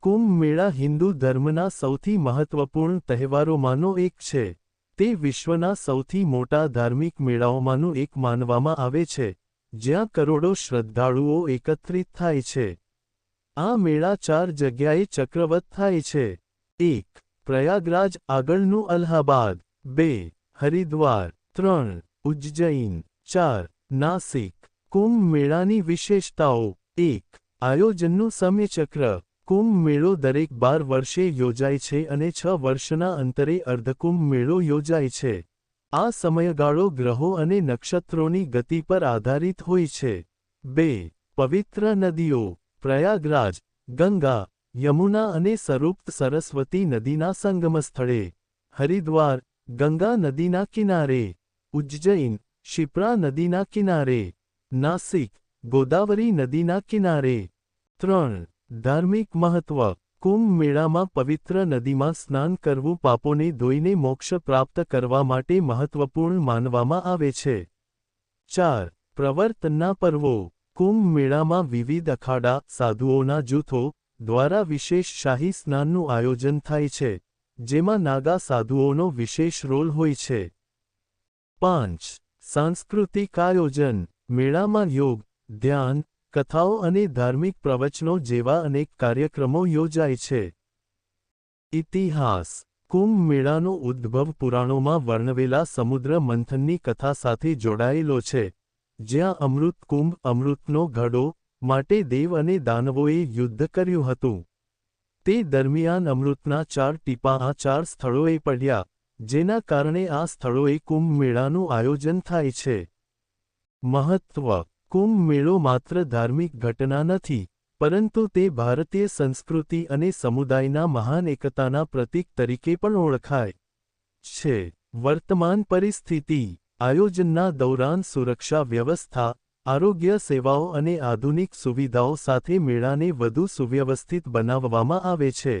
કુંભ મેળા હિન્દુ ધર્મના સૌથી મહત્વપૂર્ણ તહેવારોમાંનો એક છે. તે વિશ્વના સૌથી મોટા ધાર્મિક મેળાઓમાંનું એક માનવામાં આવે છે, જ્યાં કરોડો શ્રદ્ધાળુઓ એકત્રિત થાય છે. આ મેળા 4 જગ્યાએ ચક્રવત થાય છે. 1. પ્રયાગરાજ આગળનું અલ્હાબાદ. 2. હરિદ્વાર. 3. ઉજ્જૈન. 4. નાસિક. કુંભ મેળાની વિશેષતાઓ. 1. આયોજનનું સમયચક્ર. કુંભ મેળો દરેક 12 વર્ષે યોજાય છે અને 6 વર્ષના અંતરે અર્ધકુંભ મેળો યોજાય છે. આ સમયગાળો ગ્રહો અને નક્ષત્રોની ગતિ પર આધારિત હોય છે. 2. પવિત્ર નદીઓ. પ્રયાગરાજ, ગંગા, યમુના અને સરુપ્ત સરસ્વતી નદીના સંગમસ્થળે. હરિદ્વાર, ગંગા નદીના કિનારે. ઉજ્જૈન, શિપ્રા નદીના કિનારે. નાસિક, ગોદાવરી નદીના કિનારે. 3. ધાર્મિક મહત્વ. કુંભ મેળામાં પવિત્ર નદીમાં સ્નાન કરવું પાપોને ધોઈને મોક્ષ પ્રાપ્ત કરવા માટે મહત્વપૂર્ણ માનવામાં આવે છે. 4. પ્રવર્તનના પર્વો. કુંભ મેળામાં વિવિધ અખાડા સાધુઓના જૂથો દ્વારા વિશેષ શાહી સ્નાનનું આયોજન થાય છે, જેમાં નાગા સાધુઓનો વિશેષ રોલ હોય છે. 5. સાંસ્કૃતિક આયોજન. મેળામાં યોગ, ધ્યાન, કથાઓ અને ધાર્મિક પ્રવચનો જેવા અનેક કાર્યક્રમો યોજાય છે. ઇતિહાસ. કુંભ મેળાનો ઉદ્ભવ પુરાણોમાં વર્ણવેલા સમુદ્ર મંથનની કથા સાથે જોડાયેલો છે, જ્યાં અમૃત કુંભ અમૃતનો ઘડો માટે દેવ અને દાનવોએ યુદ્ધ કર્યું હતું. તે દરમિયાન અમૃતના 4 ટીપાં આ 4 સ્થળોએ પડ્યા, જેના કારણે આ સ્થળોએ કુંભ મેળાનું આયોજન થાય છે. મહત્વ. કુંભ મેળો માત્ર ધાર્મિક ઘટના નથી, પરંતુ તે ભારતીય સંસ્કૃતિ અને સમુદાયના મહાન એકતાના પ્રતીક તરીકે પણ ઓળખાય છે. વર્તમાન પરિસ્થિતિ. આયોજનના દૌરાન સુરક્ષા વ્યવસ્થા, આરોગ્ય સેવાઓ અને આધુનિક સુવિધાઓ સાથે મેળાને વધુ સુવ્યવસ્થિત બનાવવામાં આવે છે.